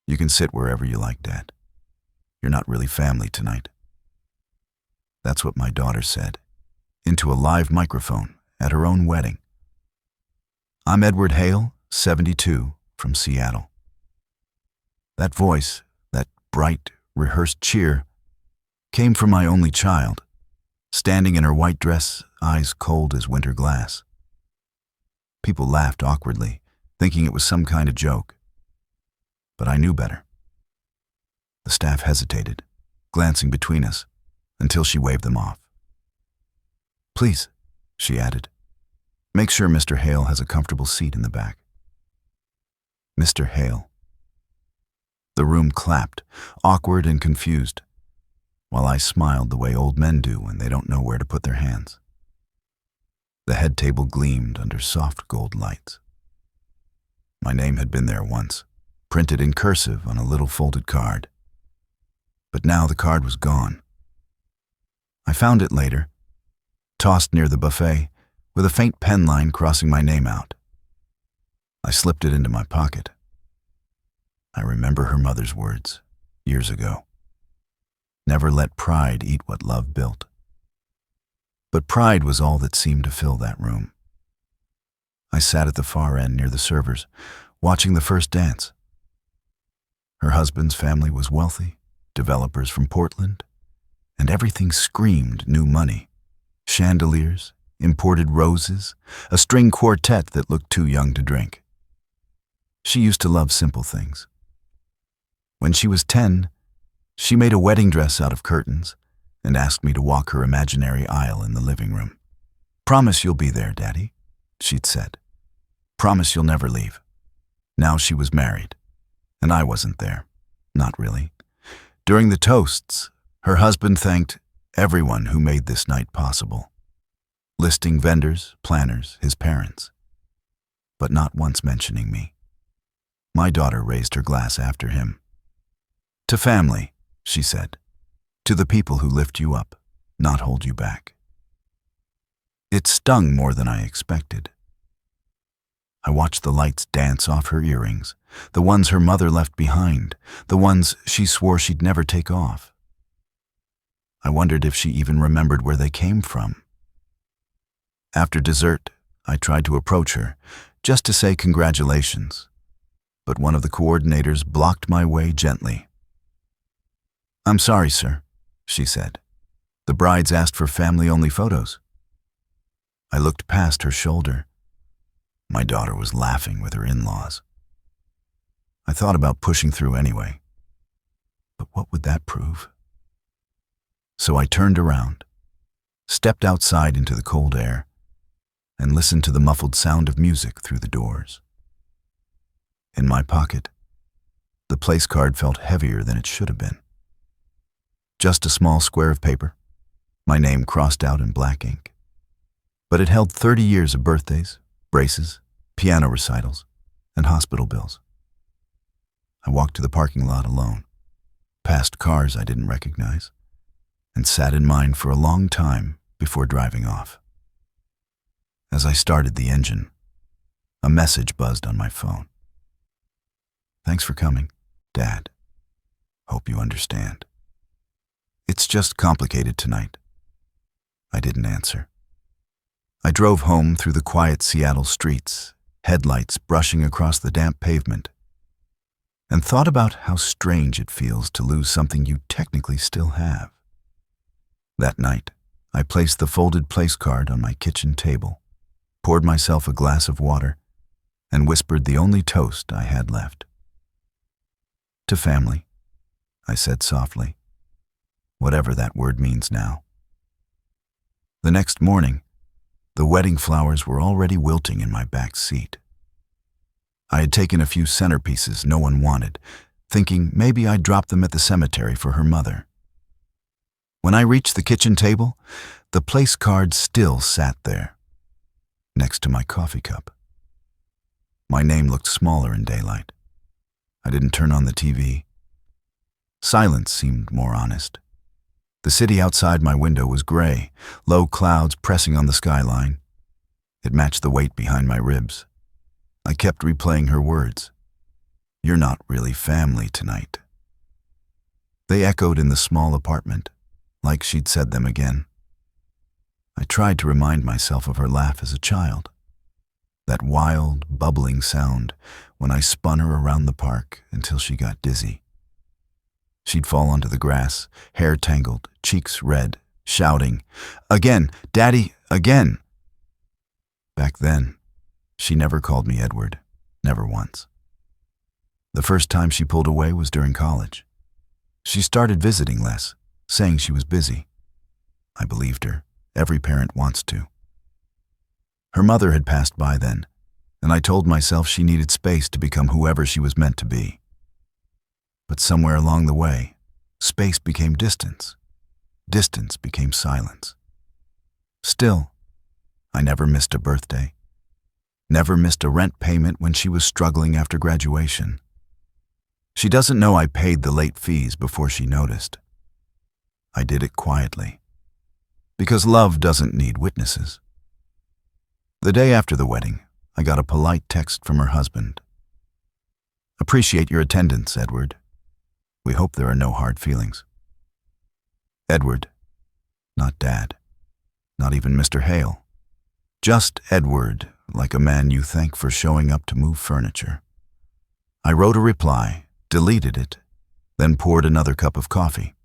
You can sit wherever you like, Dad. You're not really family tonight. That's what my daughter said, into a live microphone at her own wedding. I'm Edward Hale, 72, from Seattle. That voice, that bright, rehearsed cheer, came from my only child, standing in her white dress, eyes cold as winter glass. People laughed awkwardly, thinking it was some kind of joke. But I knew better. The staff hesitated, glancing between us, until she waved them off. "Please," she added, "make sure Mr. Hale has a comfortable seat in the back." Mr. Hale. The room clapped, awkward and confused, while I smiled the way old men do when they don't know where to put their hands. The head table gleamed under soft gold lights. My name had been there once, printed in cursive on a little folded card. But now the card was gone. I found it later, tossed near the buffet, with a faint pen line crossing my name out. I slipped it into my pocket. I remember her mother's words, years ago. Never let pride eat what love built. But pride was all that seemed to fill that room. I sat at the far end near the servers, watching the first dance. Her husband's family was wealthy, developers from Portland, and everything screamed new money. Chandeliers, imported roses, a string quartet that looked too young to drink. She used to love simple things. When she was 10, she made a wedding dress out of curtains and asked me to walk her imaginary aisle in the living room. "Promise you'll be there, Daddy," she'd said. "Promise you'll never leave." Now she was married, and I wasn't there. Not really. During the toasts, her husband thanked everyone who made this night possible, listing vendors, planners, his parents, but not once mentioning me. My daughter raised her glass after him. "To family," she said. "To the people who lift you up, not hold you back." It stung more than I expected. I watched the lights dance off her earrings, the ones her mother left behind, the ones she swore she'd never take off. I wondered if she even remembered where they came from. After dessert, I tried to approach her, just to say congratulations, but one of the coordinators blocked my way gently. "I'm sorry, sir," she said. "The brides asked for family-only photos." I looked past her shoulder. My daughter was laughing with her in-laws. I thought about pushing through anyway. But what would that prove? So I turned around, stepped outside into the cold air, and listened to the muffled sound of music through the doors. In my pocket, the place card felt heavier than it should have been. Just a small square of paper, my name crossed out in black ink. But it held 30 years of birthdays, braces, piano recitals, and hospital bills. I walked to the parking lot alone, past cars I didn't recognize, and sat in mine for a long time before driving off. As I started the engine, a message buzzed on my phone. "Thanks for coming, Dad. Hope you understand. It's just complicated tonight." I didn't answer. I drove home through the quiet Seattle streets, headlights brushing across the damp pavement, and thought about how strange it feels to lose something you technically still have. That night, I placed the folded place card on my kitchen table, poured myself a glass of water, and whispered the only toast I had left. "To family," I said softly, whatever that word means now. The next morning, the wedding flowers were already wilting in my back seat. I had taken a few centerpieces no one wanted, thinking maybe I'd drop them at the cemetery for her mother. When I reached the kitchen table, the place card still sat there, next to my coffee cup. My name looked smaller in daylight. I didn't turn on the TV. Silence seemed more honest. The city outside my window was gray, low clouds pressing on the skyline. It matched the weight behind my ribs. I kept replaying her words. "You're not really family tonight." They echoed in the small apartment, like she'd said them again. I tried to remind myself of her laugh as a child, that wild, bubbling sound when I spun her around the park until she got dizzy. She'd fall onto the grass, hair tangled, cheeks red, shouting, "Again, Daddy, again!" Back then, she never called me Edward, never once. The first time she pulled away was during college. She started visiting less, saying she was busy. I believed her. Every parent wants to. Her mother had passed by then, and I told myself she needed space to become whoever she was meant to be. But somewhere along the way, space became distance. Distance became silence. Still, I never missed a birthday. Never missed a rent payment when she was struggling after graduation. She doesn't know I paid the late fees before she noticed. I did it quietly. Because love doesn't need witnesses. The day after the wedding, I got a polite text from her husband. "Appreciate your attendance, Edward. We hope there are no hard feelings." Edward, not Dad, not even Mr. Hale. Just Edward, like a man you thank for showing up to move furniture. I wrote a reply, deleted it, then poured another cup of coffee.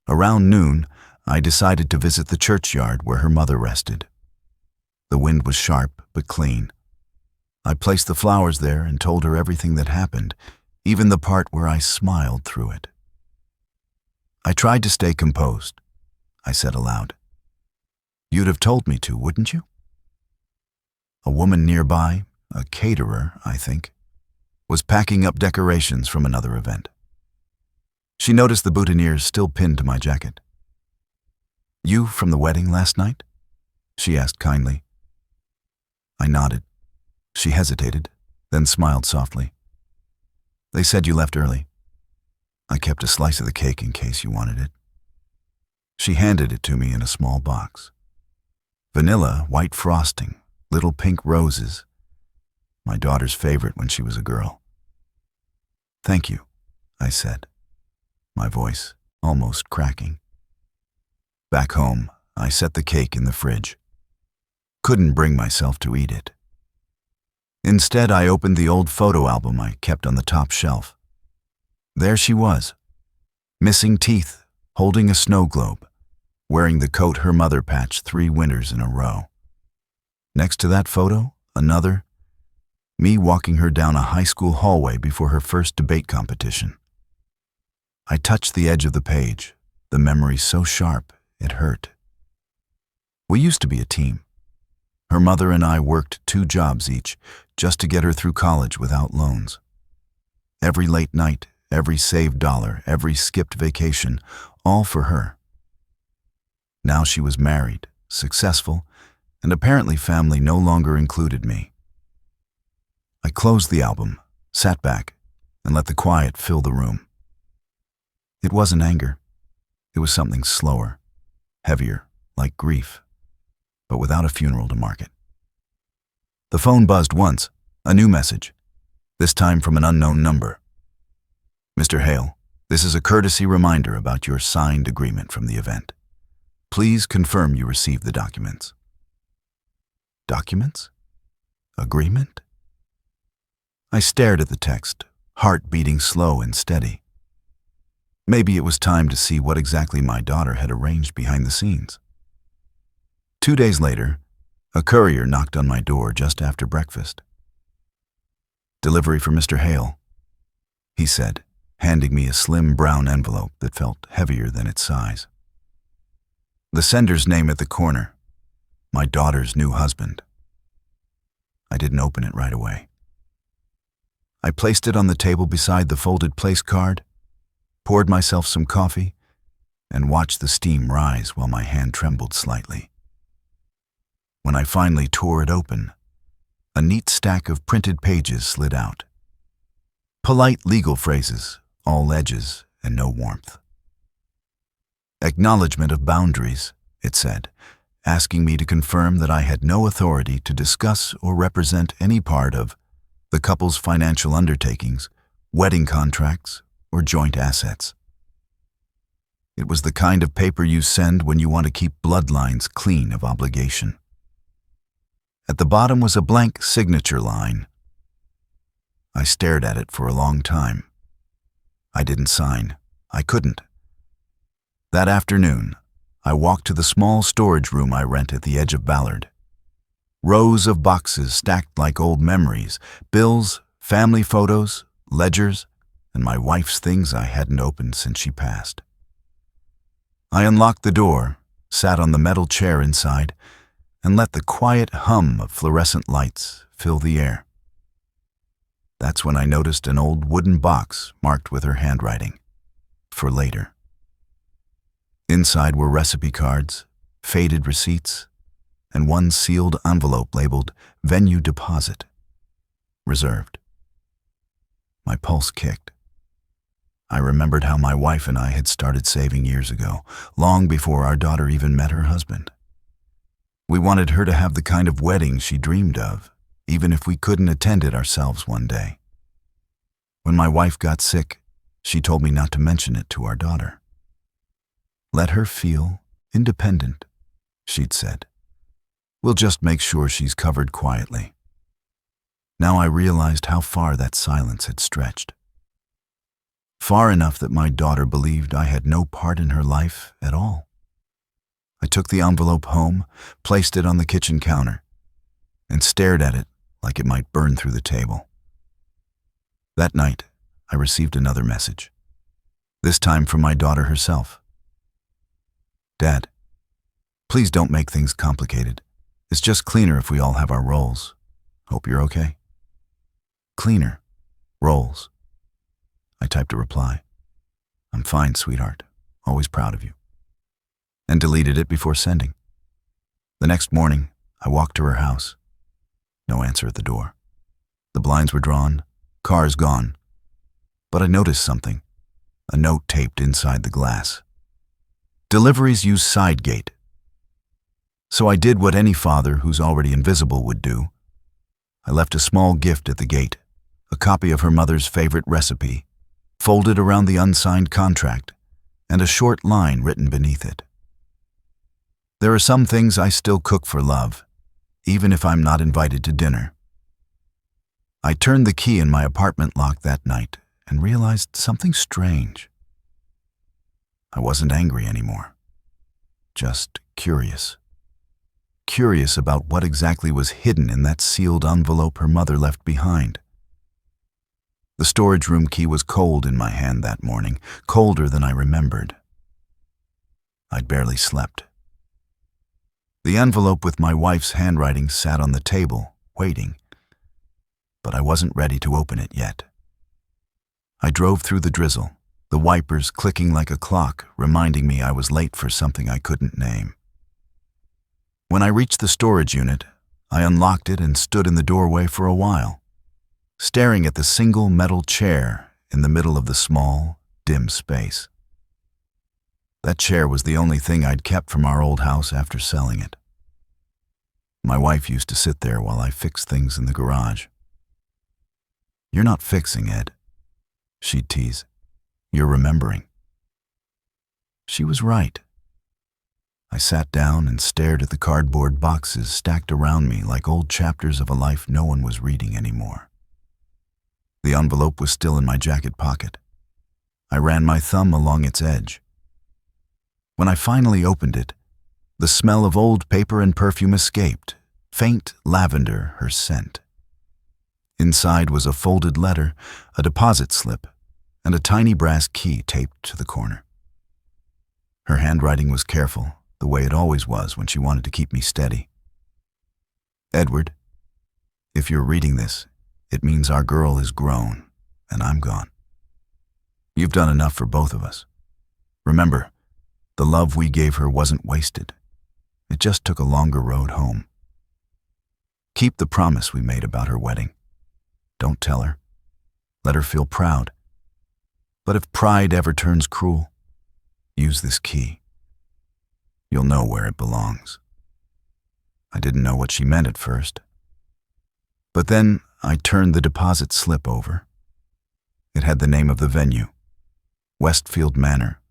Around noon, I decided to visit the churchyard where her mother rested. The wind was sharp but clean. I placed the flowers there and told her everything that happened, even the part where I smiled through it. I tried to stay composed. I said aloud, "You'd have told me to, wouldn't you?" A woman nearby, a caterer, I think, was packing up decorations from another event. She noticed the boutonnieres still pinned to my jacket. "You from the wedding last night?" she asked kindly. I nodded. She hesitated, then smiled softly. "They said you left early. I kept a slice of the cake in case you wanted it." She handed it to me in a small box. Vanilla, white frosting, little pink roses. My daughter's favorite when she was a girl. "Thank you," I said, my voice almost cracking. Back home, I set the cake in the fridge. Couldn't bring myself to eat it. Instead, I opened the old photo album I kept on the top shelf. There she was, missing teeth, holding a snow globe, wearing the coat her mother patched 3 winters in a row. Next to that photo, another, me walking her down a high school hallway before her first debate competition. I touched the edge of the page, the memory so sharp it hurt. We used to be a team. Her mother and I worked 2 jobs each just to get her through college without loans. Every late night, every saved dollar, every skipped vacation, all for her. Now she was married, successful, and apparently family no longer included me. I closed the album, sat back, and let the quiet fill the room. It wasn't anger. It was something slower, heavier, like grief, but without a funeral to mark it. The phone buzzed once, a new message, this time from an unknown number. "Mr. Hale, this is a courtesy reminder about your signed agreement from the event. Please confirm you received the documents." Documents? Agreement? I stared at the text, heart beating slow and steady. Maybe it was time to see what exactly my daughter had arranged behind the scenes. 2 days later, a courier knocked on my door just after breakfast. "Delivery for Mr. Hale," he said, handing me a slim brown envelope that felt heavier than its size. The sender's name at the corner, my daughter's new husband. I didn't open it right away. I placed it on the table beside the folded place card, poured myself some coffee, and watched the steam rise while my hand trembled slightly. When I finally tore it open, a neat stack of printed pages slid out. Polite legal phrases, all edges and no warmth. "Acknowledgement of boundaries," it said, asking me to confirm that I had no authority to discuss or represent any part of the couple's financial undertakings wedding contracts, or joint assets. It was the kind of paper you send when you want to keep bloodlines clean of obligation. At the bottom was a blank signature line. I stared at it for a long time. I didn't sign. I couldn't. That afternoon, I walked to the small storage room I rent at the edge of Ballard. Rows of boxes stacked like old memories, bills, family photos, ledgers, and my wife's things I hadn't opened since she passed. I unlocked the door, sat on the metal chair inside, and let the quiet hum of fluorescent lights fill the air. That's when I noticed an old wooden box marked with her handwriting, for later. Inside were recipe cards, faded receipts, and one sealed envelope labeled Venue Deposit, Reserved. My pulse kicked. I remembered how my wife and I had started saving years ago, long before our daughter even met her husband. We wanted her to have the kind of wedding she dreamed of, even if we couldn't attend it ourselves one day. When my wife got sick, she told me not to mention it to our daughter. Let her feel independent, she'd said. We'll just make sure she's covered quietly. Now I realized how far that silence had stretched. Far enough that my daughter believed I had no part in her life at all. I took the envelope home, placed it on the kitchen counter, and stared at it like it might burn through the table. That night, I received another message, this time from my daughter herself. Dad, please don't make things complicated. It's just cleaner if we all have our roles. Hope you're okay. Cleaner. Roles. I typed a reply. I'm fine, sweetheart. Always proud of you. And deleted it before sending. The next morning, I walked to her house. No answer at the door. The blinds were drawn, cars gone. But I noticed something. A note taped inside the glass. Deliveries use side gate. So I did what any father who's already invisible would do. I left a small gift at the gate, a copy of her mother's favorite recipe, folded around the unsigned contract, and a short line written beneath it. There are some things I still cook for love, even if I'm not invited to dinner. I turned the key in my apartment lock that night and realized something strange. I wasn't angry anymore, just curious. Curious about what exactly was hidden in that sealed envelope her mother left behind. The storage room key was cold in my hand that morning, colder than I remembered. I'd barely slept. The envelope with my wife's handwriting sat on the table, waiting, but I wasn't ready to open it yet. I drove through the drizzle, the wipers clicking like a clock, reminding me I was late for something I couldn't name. When I reached the storage unit, I unlocked it and stood in the doorway for a while, staring at the single metal chair in the middle of the small, dim space. That chair was the only thing I'd kept from our old house after selling it. My wife used to sit there while I fixed things in the garage. "You're not fixing, Ed," she'd tease. "You're remembering." She was right. I sat down and stared at the cardboard boxes stacked around me like old chapters of a life no one was reading anymore. The envelope was still in my jacket pocket. I ran my thumb along its edge. When I finally opened it, the smell of old paper and perfume escaped, faint lavender her scent. Inside was a folded letter, a deposit slip, and a tiny brass key taped to the corner. Her handwriting was careful, the way it always was when she wanted to keep me steady. "Edward, if you're reading this, it means our girl is grown, and I'm gone. You've done enough for both of us. Remember, the love we gave her wasn't wasted. It just took a longer road home. Keep the promise we made about her wedding. Don't tell her. Let her feel proud. But if pride ever turns cruel, use this key. You'll know where it belongs." I didn't know what she meant at first. But then I turned the deposit slip over. It had the name of the venue, Westfield Manor,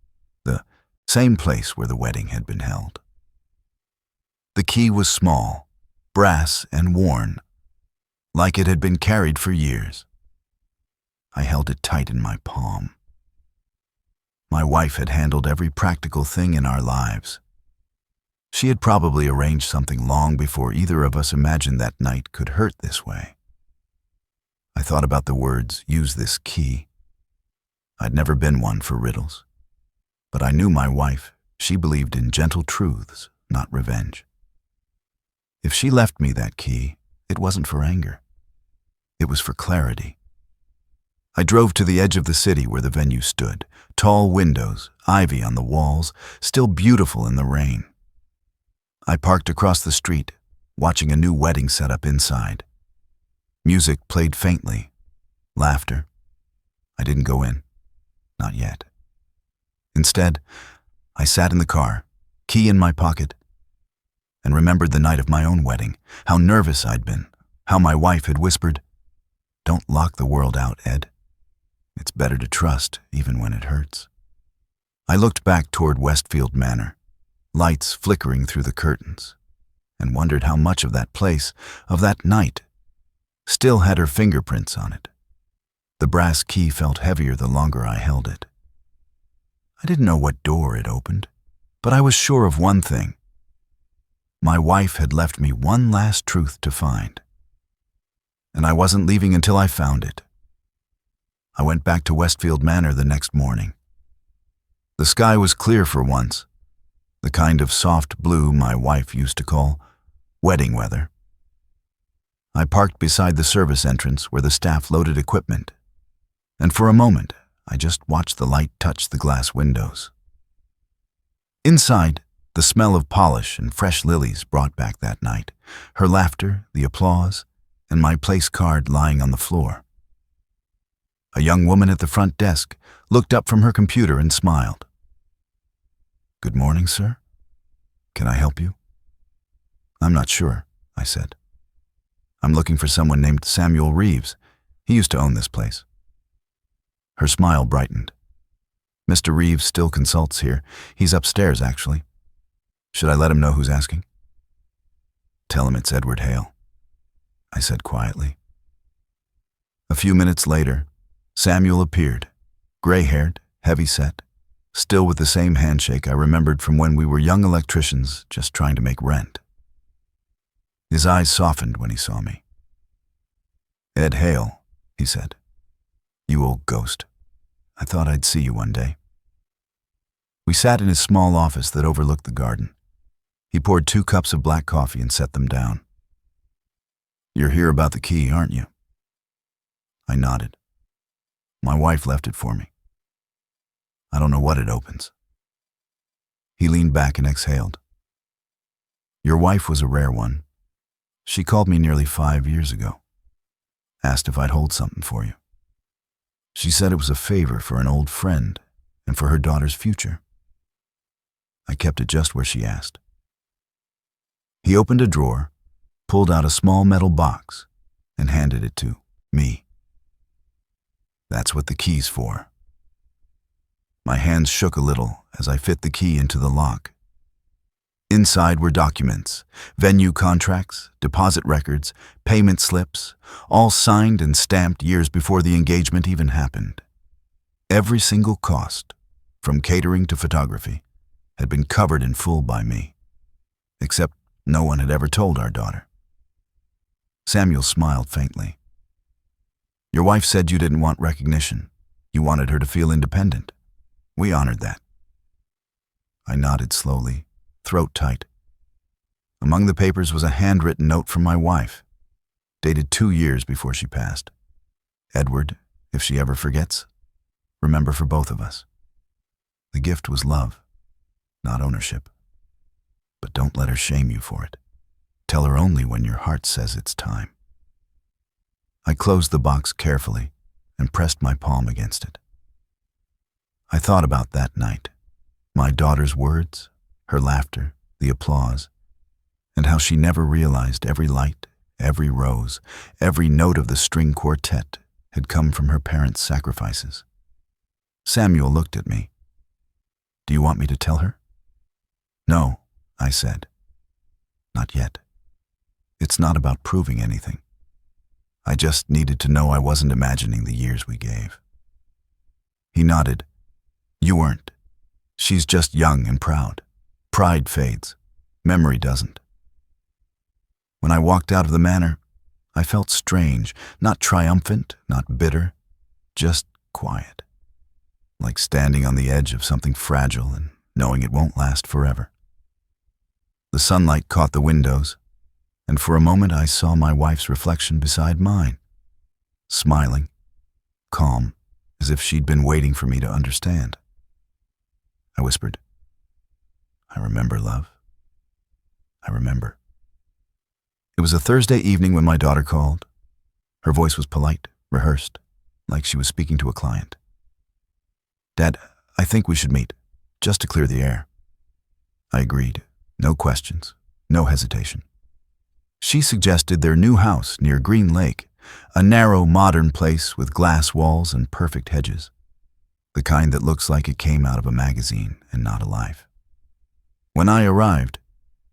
the same place where the wedding had been held. The key was small, brass and worn, like it had been carried for years. I held it tight in my palm. My wife had handled every practical thing in our lives. She had probably arranged something long before either of us imagined that night could hurt this way. I thought about the words, "use this key." I'd never been one for riddles, but I knew my wife. She believed in gentle truths, not revenge. If she left me that key, it wasn't for anger. It was for clarity. I drove to the edge of the city where the venue stood, tall windows, ivy on the walls, still beautiful in the rain. I parked across the street, watching a new wedding set up inside. Music played faintly. Laughter. I didn't go in. Not yet. Instead, I sat in the car, key in my pocket, and remembered the night of my own wedding, how nervous I'd been, how my wife had whispered, "Don't lock the world out, Ed. It's better to trust, even when it hurts." I looked back toward Westfield Manor, lights flickering through the curtains, and wondered how much of that place, of that night, still had her fingerprints on it. The brass key felt heavier the longer I held it. I didn't know what door it opened, but I was sure of one thing. My wife had left me one last truth to find, and I wasn't leaving until I found it. I went back to Westfield Manor the next morning. The sky was clear for once, the kind of soft blue my wife used to call wedding weather. I parked beside the service entrance where the staff loaded equipment, and for a moment I just watched the light touch the glass windows. Inside, the smell of polish and fresh lilies brought back that night, her laughter, the applause, and my place card lying on the floor. A young woman at the front desk looked up from her computer and smiled. "Good morning, sir. Can I help you?" "I'm not sure," I said. "I'm looking for someone named Samuel Reeves. He used to own this place." Her smile brightened. "Mr. Reeves still consults here. He's upstairs, actually. Should I let him know who's asking?" "Tell him it's Edward Hale," I said quietly. A few minutes later, Samuel appeared, gray-haired, heavy-set, still with the same handshake I remembered from when we were young electricians just trying to make rent. His eyes softened when he saw me. "Ed Hale," he said. "You old ghost. I thought I'd see you one day." We sat in his small office that overlooked the garden. He poured 2 cups of black coffee and set them down. "You're here about the key, aren't you?" I nodded. "My wife left it for me. I don't know what it opens." He leaned back and exhaled. "Your wife was a rare one. She called me nearly 5 years ago. Asked if I'd hold something for you. She said it was a favor for an old friend and for her daughter's future. I kept it just where she asked." He opened a drawer, pulled out a small metal box, and handed it to me. "That's what the key's for." My hands shook a little as I fit the key into the lock. Inside were documents, venue contracts, deposit records, payment slips, all signed and stamped years before the engagement even happened. Every single cost, from catering to photography, had been covered in full by me, except no one had ever told our daughter. Samuel smiled faintly. "Your wife said you didn't want recognition. You wanted her to feel independent. We honored that." I nodded slowly, throat tight. Among the papers was a handwritten note from my wife, dated 2 years before she passed. "Edward, if she ever forgets, remember for both of us. The gift was love, not ownership. But don't let her shame you for it. Tell her only when your heart says it's time." I closed the box carefully and pressed my palm against it. I thought about that night, my daughter's words, her laughter, the applause, and how she never realized every light, every rose, every note of the string quartet had come from her parents' sacrifices. Samuel looked at me. "Do you want me to tell her?" "No," I said. "Not yet. It's not about proving anything. I just needed to know I wasn't imagining the years we gave." He nodded. "You weren't. She's just young and proud. Pride fades. Memory doesn't." When I walked out of the manor, I felt strange, not triumphant, not bitter, just quiet, like standing on the edge of something fragile and knowing it won't last forever. The sunlight caught the windows, and for a moment I saw my wife's reflection beside mine, smiling, calm, as if she'd been waiting for me to understand. I whispered, "I remember, love. I remember." It was a Thursday evening when my daughter called. Her voice was polite, rehearsed, like she was speaking to a client. "Dad, I think we should meet, just to clear the air." I agreed. No questions, no hesitation. She suggested their new house near Green Lake, a narrow, modern place with glass walls and perfect hedges, the kind that looks like it came out of a magazine and not alive. When I arrived,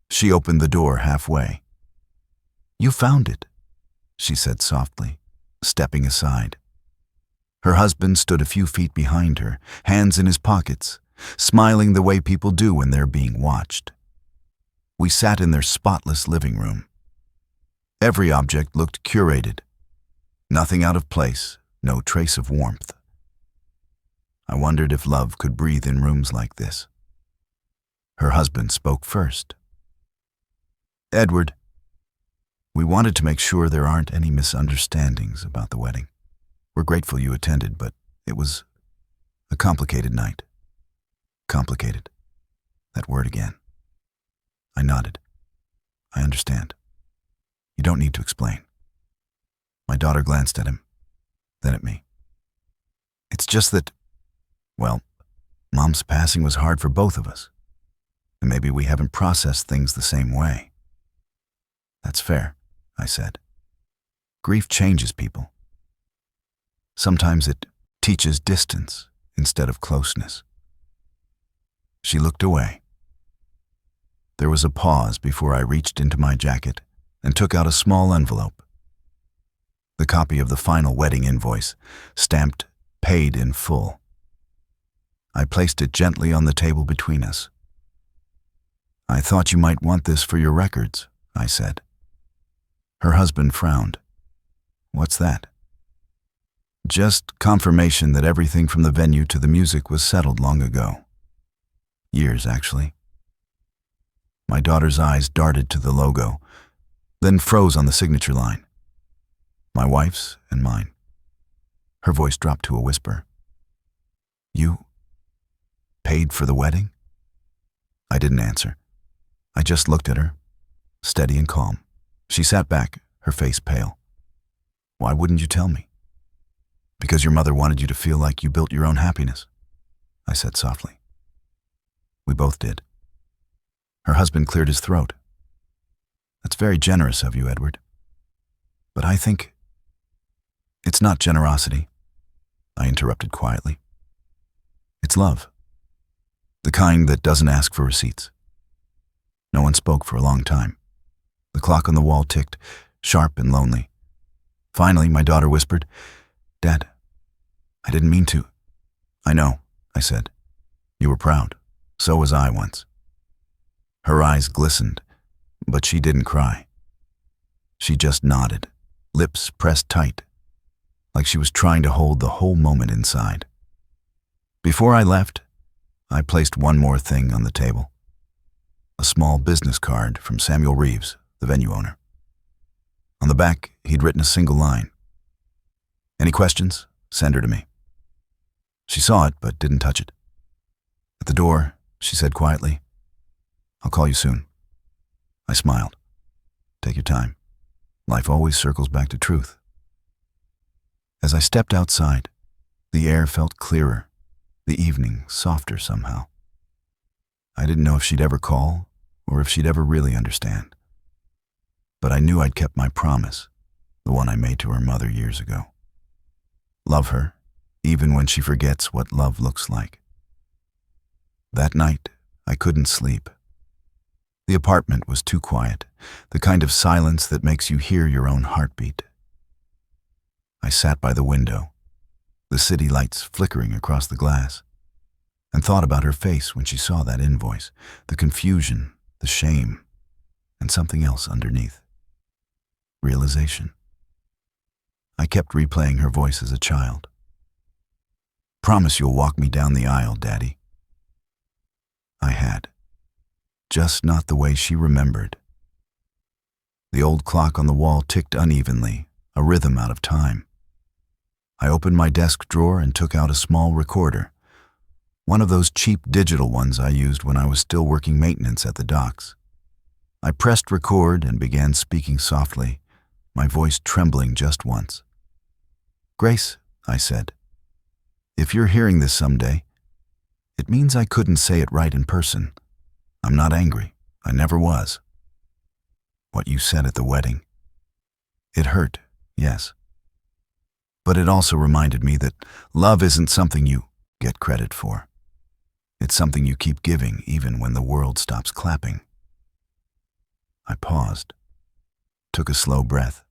she opened the door halfway. "You found it," she said softly, stepping aside. Her husband stood a few feet behind her, hands in his pockets, smiling the way people do when they're being watched. We sat in their spotless living room. Every object looked curated. Nothing out of place, no trace of warmth. I wondered if love could breathe in rooms like this. Her husband spoke first. "Edward, we wanted to make sure there aren't any misunderstandings about the wedding. We're grateful you attended, but it was a complicated night." Complicated. That word again. I nodded. "I understand. You don't need to explain." My daughter glanced at him, then at me. "It's just that, well, Mom's passing was hard for both of us, and maybe we haven't processed things the same way." "That's fair," I said. "Grief changes people. Sometimes it teaches distance instead of closeness." She looked away. There was a pause before I reached into my jacket and took out a small envelope. The copy of the final wedding invoice, stamped "Paid in full." I placed it gently on the table between us. "I thought you might want this for your records," I said. Her husband frowned. "What's that?" "Just confirmation that everything from the venue to the music was settled long ago. Years, actually." My daughter's eyes darted to the logo, then froze on the signature line. My wife's and mine. Her voice dropped to a whisper. "You paid for the wedding?" I didn't answer. I just looked at her, steady and calm. She sat back, her face pale. "Why wouldn't you tell me?" "Because your mother wanted you to feel like you built your own happiness," I said softly. We both did. Her husband cleared his throat. "That's very generous of you, Edward. But I think..." "It's not generosity," I interrupted quietly. "It's love. The kind that doesn't ask for receipts." No one spoke for a long time. The clock on the wall ticked, sharp and lonely. Finally, my daughter whispered, "Dad, I didn't mean to." "I know," I said. "You were proud. So was I once." Her eyes glistened, but she didn't cry. She just nodded, lips pressed tight, like she was trying to hold the whole moment inside. Before I left, I placed one more thing on the table. A small business card from Samuel Reeves, the venue owner. On the back, he'd written a single line. "Any questions? Send her to me." She saw it, but didn't touch it. At the door, she said quietly, "I'll call you soon." I smiled. "Take your time. Life always circles back to truth." As I stepped outside, the air felt clearer, the evening softer somehow. I didn't know if she'd ever call or if she'd ever really understand. But I knew I'd kept my promise, the one I made to her mother years ago. Love her, even when she forgets what love looks like. That night, I couldn't sleep. The apartment was too quiet, the kind of silence that makes you hear your own heartbeat. I sat by the window, the city lights flickering across the glass, and thought about her face when she saw that invoice, the confusion, the shame, and something else underneath. Realization. I kept replaying her voice as a child. Promise you'll walk me down the aisle, Daddy. I had. Just not the way she remembered. The old clock on the wall ticked unevenly, a rhythm out of time. I opened my desk drawer and took out a small recorder, one of those cheap digital ones I used when I was still working maintenance at the docks. I pressed record and began speaking softly, my voice trembling just once. Grace, I said, if you're hearing this someday, it means I couldn't say it right in person. I'm not angry. I never was. What you said at the wedding. It hurt, yes. But it also reminded me that love isn't something you get credit for. It's something you keep giving even when the world stops clapping. I paused, took a slow breath.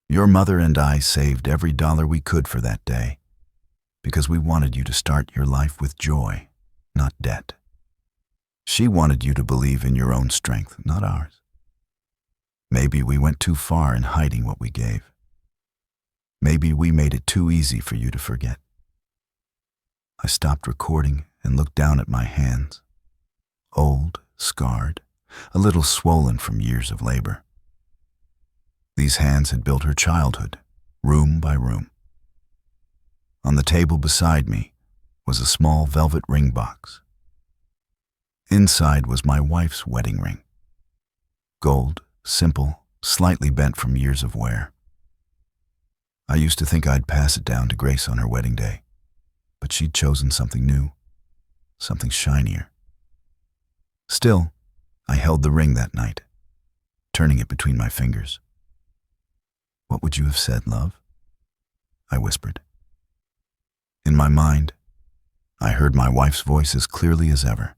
Your mother and I saved every dollar we could for that day, because we wanted you to start your life with joy, not debt. She wanted you to believe in your own strength, not ours. Maybe we went too far in hiding what we gave. Maybe we made it too easy for you to forget. I stopped recording and looked down at my hands. Old, scarred, a little swollen from years of labor. These hands had built her childhood, room by room. On the table beside me was a small velvet ring box. Inside was my wife's wedding ring. Gold, simple, slightly bent from years of wear. I used to think I'd pass it down to Grace on her wedding day, but she'd chosen something new, something shinier. Still, I held the ring that night, turning it between my fingers. What would you have said, love? I whispered. In my mind, I heard my wife's voice as clearly as ever.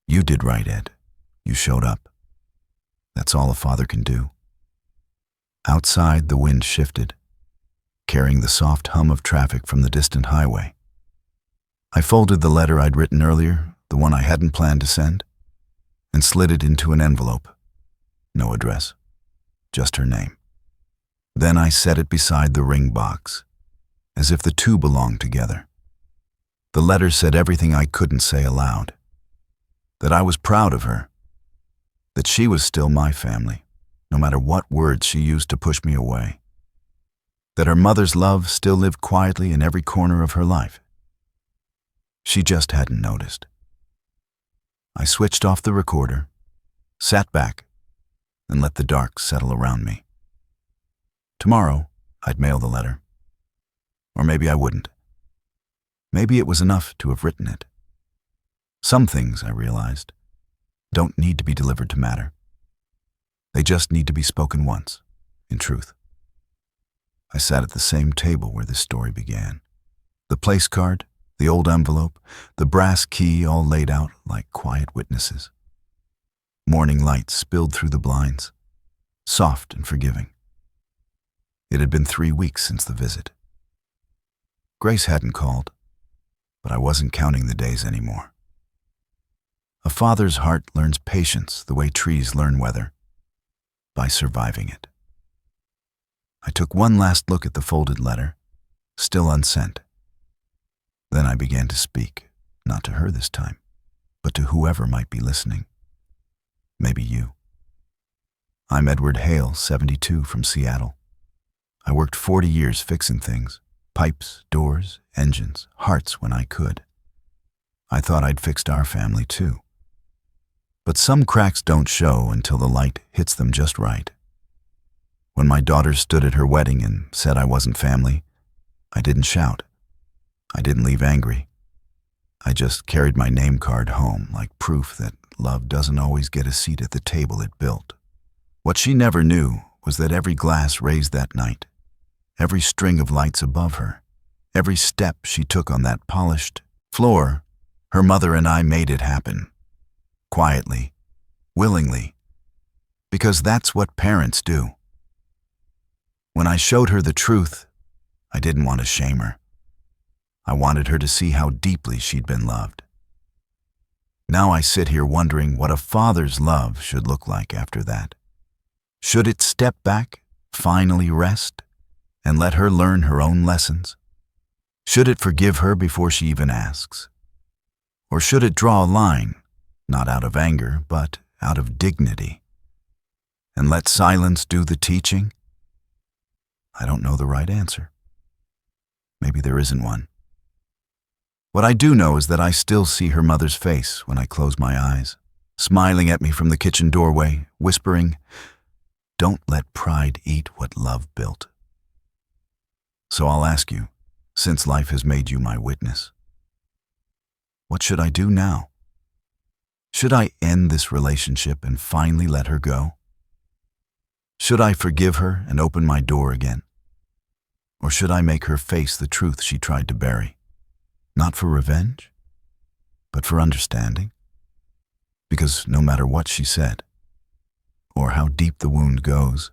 You did right, Ed. You showed up. That's all a father can do. Outside, the wind shifted, carrying the soft hum of traffic from the distant highway. I folded the letter I'd written earlier, the one I hadn't planned to send, and slid it into an envelope. No address, just her name. Then I set it beside the ring box, as if the two belonged together. The letter said everything I couldn't say aloud. That I was proud of her. That she was still my family, no matter what words she used to push me away. That her mother's love still lived quietly in every corner of her life. She just hadn't noticed. I switched off the recorder, sat back, and let the dark settle around me. Tomorrow, I'd mail the letter. Or maybe I wouldn't. Maybe it was enough to have written it. Some things, I realized, don't need to be delivered to matter. They just need to be spoken once, in truth. I sat at the same table where this story began. The place card, the old envelope, the brass key all laid out like quiet witnesses. Morning light spilled through the blinds, soft and forgiving. It had been 3 weeks since the visit. Grace hadn't called, but I wasn't counting the days anymore. A father's heart learns patience the way trees learn weather, by surviving it. I took one last look at the folded letter, still unsent. Then I began to speak, not to her this time, but to whoever might be listening. Maybe you. I'm Edward Hale, 72, from Seattle. I worked 40 years fixing things, pipes, doors, engines, hearts when I could. I thought I'd fixed our family too. But some cracks don't show until the light hits them just right. When my daughter stood at her wedding and said I wasn't family, I didn't shout. I didn't leave angry. I just carried my name card home like proof that love doesn't always get a seat at the table it built. What she never knew was that every glass raised that night, every string of lights above her, every step she took on that polished floor. Her mother and I made it happen. Quietly, willingly, because that's what parents do. When I showed her the truth, I didn't want to shame her. I wanted her to see how deeply she'd been loved. Now I sit here wondering what a father's love should look like after that. Should it step back, finally rest, and let her learn her own lessons? Should it forgive her before she even asks? Or should it draw a line, not out of anger, but out of dignity, and let silence do the teaching? I don't know the right answer. Maybe there isn't one. What I do know is that I still see her mother's face when I close my eyes, smiling at me from the kitchen doorway, whispering, "Don't let pride eat what love built." So I'll ask you, since life has made you my witness, what should I do now? Should I end this relationship and finally let her go? Should I forgive her and open my door again? Or should I make her face the truth she tried to bury? Not for revenge, but for understanding. Because no matter what she said, or how deep the wound goes,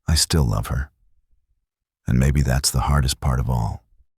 I still love her. And maybe that's the hardest part of all.